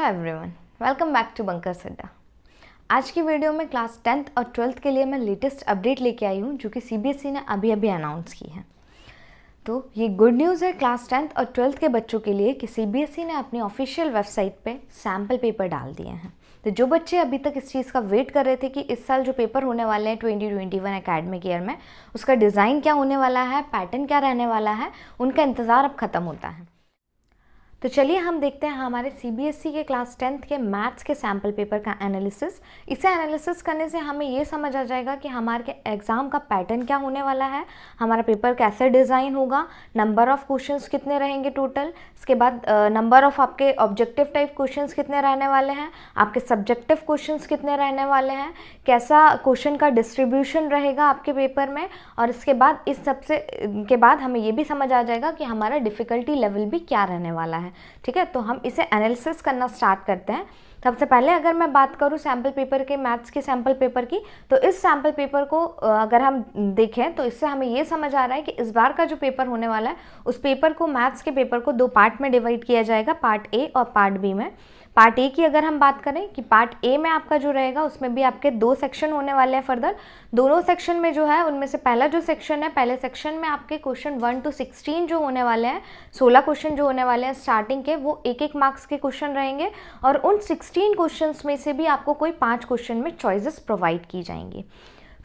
Everyone, welcome back to bunker Sadda. आज की video में क्लास 10th और 12th के लिए मैं लेटेस्ट अपडेट लेके आई हूँ जो कि सीबीएसई ने अभी अनाउंस की है। तो ये गुड न्यूज़ है क्लास 10th और 12th के बच्चों के लिए कि सीबीएसई ने अपनी ऑफिशियल वेबसाइट पे सैम्पल पेपर डाल दिए हैं। तो जो बच्चे अभी तक इस चीज़ का वेट कर रहे थे कि इस साल जो पेपर होने वाले हैं 2021 एकेडमिक ईयर में, उसका डिज़ाइन क्या होने वाला है, पैटर्न क्या रहने वाला है, उनका इंतज़ार अब ख़त्म होता है। तो चलिए हम देखते हैं हमारे सीबीएसई के क्लास 10th के मैथ्स के सैम्पल पेपर का एनालिसिस। इसे एनालिसिस करने से हमें ये समझ आ जाएगा कि हमारे एग्ज़ाम का पैटर्न क्या होने वाला है, हमारा पेपर कैसे डिज़ाइन होगा, नंबर ऑफ़ क्वेश्चंस कितने रहेंगे टोटल, इसके बाद नंबर ऑफ़ आपके ऑब्जेक्टिव टाइप क्वेश्चंस कितने रहने वाले हैं, आपके सब्जेक्टिव क्वेश्चंस कितने रहने वाले हैं, कैसा क्वेश्चन का डिस्ट्रीब्यूशन रहेगा आपके पेपर में, और इसके बाद इस सबसे के बाद हमें ये भी समझ आ जाएगा कि हमारा डिफ़िकल्टी लेवल भी क्या रहने वाला है। ठीक है, तो हम इसे एनालिसिस करना स्टार्ट करते हैं। सबसे पहले अगर मैं बात करूं सैम्पल पेपर के, मैथ्स के सैम्पल पेपर की, तो इस सैम्पल पेपर को अगर हम देखें तो इससे हमें ये समझ आ रहा है कि इस बार का जो पेपर होने वाला है उस पेपर को, मैथ्स के पेपर को 2 पार्ट में डिवाइड किया जाएगा, पार्ट ए और पार्ट बी में। पार्ट ए की अगर हम बात करें कि पार्ट ए में आपका जो रहेगा उसमें भी आपके 2 सेक्शन होने वाले हैं फर्दर। दोनों सेक्शन में जो है उनमें से पहला जो सेक्शन है, पहले सेक्शन में आपके क्वेश्चन 1 to 16 जो होने वाले हैं, 16 क्वेश्चन जो होने वाले हैं स्टार्टिंग के, वो 1-1 मार्क्स के क्वेश्चन रहेंगे और उन 16 क्वेश्चंस में से भी आपको कोई 5 क्वेश्चन में चॉइसेस प्रोवाइड की जाएंगी।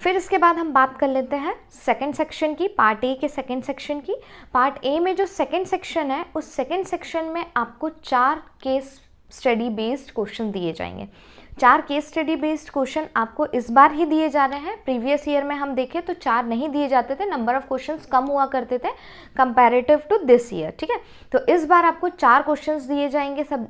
फिर इसके बाद हम बात कर लेते हैं सेकंड सेक्शन की, पार्ट ए के सेकंड सेक्शन की। पार्ट ए में जो सेकंड सेक्शन है उस सेकंड सेक्शन में आपको 4 केस स्टडी बेस्ड क्वेश्चन दिए जाएंगे। 4 केस स्टडी बेस्ड क्वेश्चन आपको इस बार ही दिए जा रहे हैं। प्रीवियस ईयर में हम देखें तो 4 नहीं दिए जाते थे, नंबर ऑफ क्वेश्चंस कम हुआ करते थे कंपैरेटिव टू दिस ईयर। ठीक है, तो इस बार आपको 4 क्वेश्चंस दिए जाएंगे सब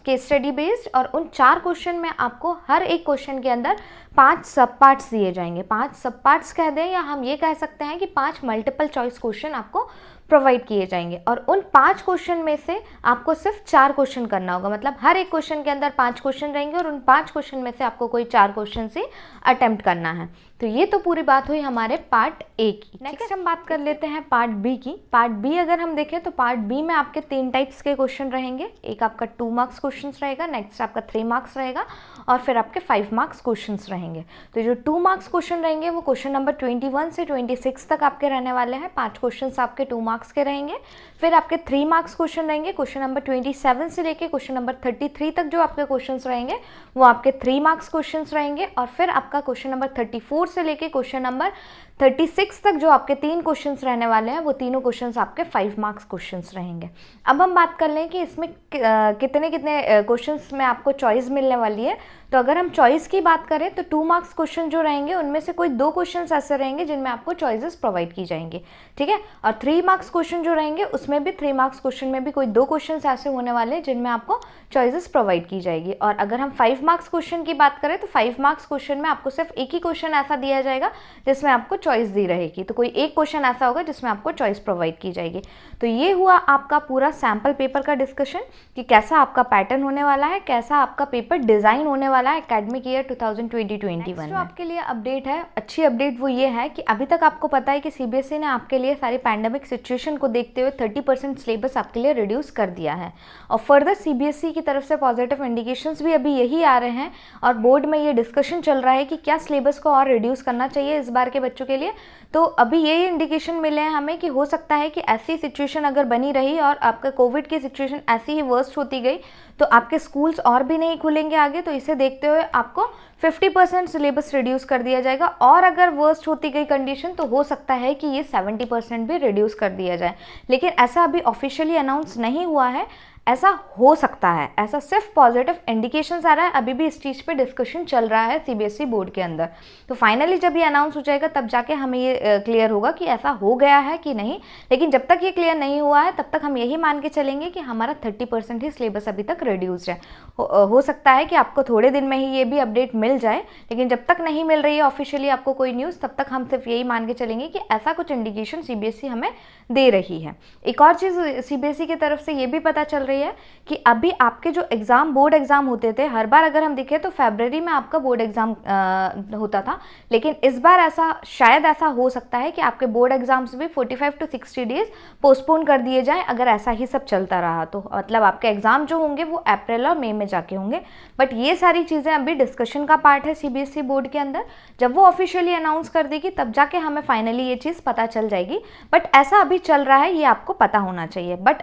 केस स्टडी बेस्ड, और उन 4 क्वेश्चन में आपको हर एक क्वेश्चन के अंदर 5 सब पार्ट्स दिए जाएंगे। 5 सब पार्ट्स कह दें या हम ये कह सकते हैं कि 5 मल्टीपल चॉइस क्वेश्चन आपको प्रोवाइड किए जाएंगे, और उन 5 क्वेश्चन में से आपको सिर्फ 4 क्वेश्चन करना होगा। मतलब हर एक क्वेश्चन के अंदर 5 क्वेश्चन रहेंगे और उन 5 क्वेश्चन में से आपको कोई 4 क्वेश्चन से अटेम्प्ट करना है। तो ये तो पूरी बात हुई हमारे पार्ट ए की। नेक्स्ट हम बात कर लेते हैं पार्ट बी की। पार्ट बी अगर हम देखें तो पार्ट बी में आपके 3 टाइप्स के क्वेश्चन रहेंगे। एक आपका 2 मार्क्स क्वेश्चन रहेगा, नेक्स्ट आपका 3 मार्क्स रहेगा, और फिर आपके 5 मार्क्स क्वेश्चन रहेंगे। तो जो 2 मार्क्स क्वेश्चन रहेंगे वो क्वेश्चन नंबर 21 से 26 तक आपके रहने वाले हैं। 5 क्वेश्चन आपके 2 मार्क्स के रहेंगे। फिर आपके 3 मार्क्स क्वेश्चन रहेंगे, क्वेश्चन नंबर 27 से लेके क्वेश्चन नंबर 33 तक जो आपके क्वेश्चन रहेंगे वो आपके 3 मार्क्स क्वेश्चन रहेंगे। और फिर आपका क्वेश्चन नंबर 34 से लेके क्वेश्चन नंबर 36 तक जो आपके 3 क्वेश्चंस रहने वाले हैं वो तीनों क्वेश्चंस आपके 5 मार्क्स क्वेश्चंस रहेंगे। अब हम बात कर लें कि इसमें कितने क्वेश्चंस में आपको चॉइस मिलने वाली है। तो अगर हम चॉइस की बात करें तो 2 मार्क्स क्वेश्चन जो रहेंगे उनमें से कोई 2 क्वेश्चंस ऐसे रहेंगे जिनमें आपको चॉइसेस प्रोवाइड की जाएंगी। ठीक है, और 3 मार्क्स क्वेश्चन जो रहेंगे उसमें भी 3 मार्क्स क्वेश्चन में भी कोई 2 क्वेश्चंस ऐसे होने वाले हैं जिनमें आपको चॉइसेस प्रोवाइड की जाएगी। और अगर हम 5 मार्क्स क्वेश्चन की बात करें तो 5 मार्क्स क्वेश्चन में आपको सिर्फ एक ही क्वेश्चन ऐसा दिया जाएगा जिसमें आपको चॉइस दी रहेगी। तो कोई एक क्वेश्चन ऐसा होगा जिसमें आपको चॉइस प्रोवाइड की जाएगी। तो ये हुआ आपका पूरा सैम्पल पेपर का डिस्कशन कि कैसा आपका पैटर्न होने वाला है, कैसा आपका पेपर डिज़ाइन होने वाला है एकेडमिक ईयर 2020-21 में। जो आपके लिए अपडेट है, अच्छी अपडेट वो ये है कि अभी तक आपको पता है कि सीबीएसई ने आपके लिए सारी पैंडेमिक सिचुएशन को देखते हुए 30% सिलेबस आपके लिए रिड्यूस कर दिया है, और फर्दर सीबीएसई की तरफ से पॉजिटिव इंडिकेशंस भी अभी यही आ रहे हैं, और बोर्ड में ये डिस्कशन चल रहा है कि क्या सिलेबस को और रिड्यूस करना चाहिए इस बार के बच्चों के लिए। तो अभी ये इंडिकेशन मिले हैं हमें कि हो सकता है कि ऐसी सिचुएशन अगर बनी रही और आपका कोविड की सिचुएशन ऐसी ही वर्स्ट होती गई तो आपके स्कूल्स और भी नहीं खुलेंगे आगे। तो इसे देखते हुए आपको 50% सिलेबस रिड्यूस कर दिया जाएगा, और अगर वर्स्ट होती गई कंडीशन तो हो सकता है कि ये 70% भी रिड्यूस कर दिया जाए। लेकिन ऐसा अभी ऑफिशियली अनाउंस नहीं हुआ है, ऐसा हो सकता है, ऐसा सिर्फ पॉजिटिव इंडिकेशंस आ रहा है। अभी भी इस चीज़ पे डिस्कशन चल रहा है सीबीएसई बोर्ड के अंदर। तो फाइनली जब ये अनाउंस हो जाएगा तब जाके हमें ये क्लियर होगा कि ऐसा हो गया है कि नहीं। लेकिन जब तक ये क्लियर नहीं हुआ है तब तक हम यही मान के चलेंगे कि हमारा 30% ही सिलेबस अभी तक रिड्यूस्ड है। हो सकता है कि आपको थोड़े दिन में ही ये भी अपडेट मिल जाए, लेकिन जब तक नहीं मिल रही है ऑफिशियली आपको कोई न्यूज़, तब तक हम सिर्फ यही मान के चलेंगे कि ऐसा कुछ इंडिकेशन सीबीएसई हमें दे रही है। एक और चीज़ सीबीएसई की तरफ से ये भी पता चल रही रही है कि अभी आपके जो एग्ज़ाम बोर्ड एग्ज़ाम होते थे, हर बार अगर हम देखें तो फरवरी में आपका बोर्ड एग्ज़ाम होता था, लेकिन इस बार ऐसा शायद ऐसा हो सकता है कि आपके बोर्ड एग्ज़ाम्स भी 45 to 60 डेज़ पोस्टपोन कर दिए जाएँ अगर ऐसा ही सब चलता रहा तो। मतलब आपके एग्ज़ाम जो होंगे वो अप्रैल और मई में जाके होंगे। बट ये सारी चीज़ें अभी डिस्कशन का पार्ट है सीबीएसई बोर्ड के अंदर। जब वो ऑफिशियली अनाउंस कर देगी तब जाके हमें फाइनली ये चीज़ पता चल जाएगी। बट ऐसा अभी चल रहा है, ये आपको पता होना चाहिए। बट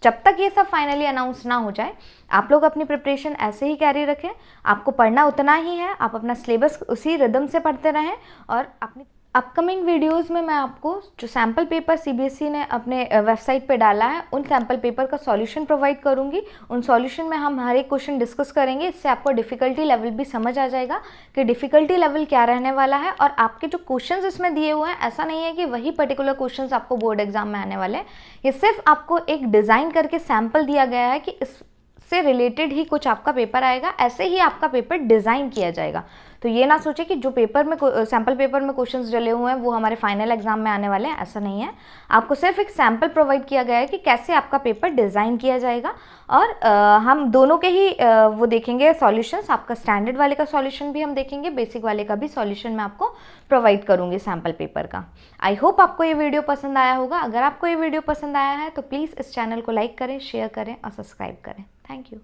जब तक ये सब फाइनली अनाउंस ना हो जाए, आप लोग अपनी प्रिपरेशन ऐसे ही कैरी रखें। आपको पढ़ना उतना ही है, आप अपना सिलेबस उसी रिदम से पढ़ते रहें। और अपनी अपकमिंग वीडियोस में मैं आपको जो सैम्पल पेपर सीबीएसई ने अपने वेबसाइट पे डाला है, उन सैम्पल पेपर का सॉल्यूशन प्रोवाइड करूंगी। उन सॉल्यूशन में हम हर एक क्वेश्चन डिस्कस करेंगे। इससे आपको डिफ़िकल्टी लेवल भी समझ आ जाएगा कि डिफ़िकल्टी लेवल क्या रहने वाला है। और आपके जो क्वेश्चंस इसमें दिए हुए हैं, ऐसा नहीं है कि वही पर्टिकुलर क्वेश्चंस आपको बोर्ड एग्जाम में आने वाले हैं। ये सिर्फ आपको एक डिज़ाइन करके सैम्पल दिया गया है कि इससे रिलेटेड ही कुछ आपका पेपर आएगा, ऐसे ही आपका पेपर डिज़ाइन किया जाएगा। तो ये ना सोचे कि जो पेपर में सैम्पल पेपर में क्वेश्चंस डले हुए हैं वो हमारे फाइनल एग्जाम में आने वाले हैं, ऐसा नहीं है। आपको सिर्फ एक सैम्पल प्रोवाइड किया गया है कि कैसे आपका पेपर डिज़ाइन किया जाएगा। और हम दोनों के ही वो देखेंगे सॉल्यूशंस। आपका स्टैंडर्ड वाले का सॉल्यूशन भी हम देखेंगे, बेसिक वाले का भी सॉल्यूशन मैं आपको प्रोवाइड करूँगी सैम्पल पेपर का। आई होप आपको ये वीडियो पसंद आया होगा। अगर आपको ये वीडियो पसंद आया है तो प्लीज़ इस चैनल को लाइक करें, शेयर करें और सब्सक्राइब करें। Thank you.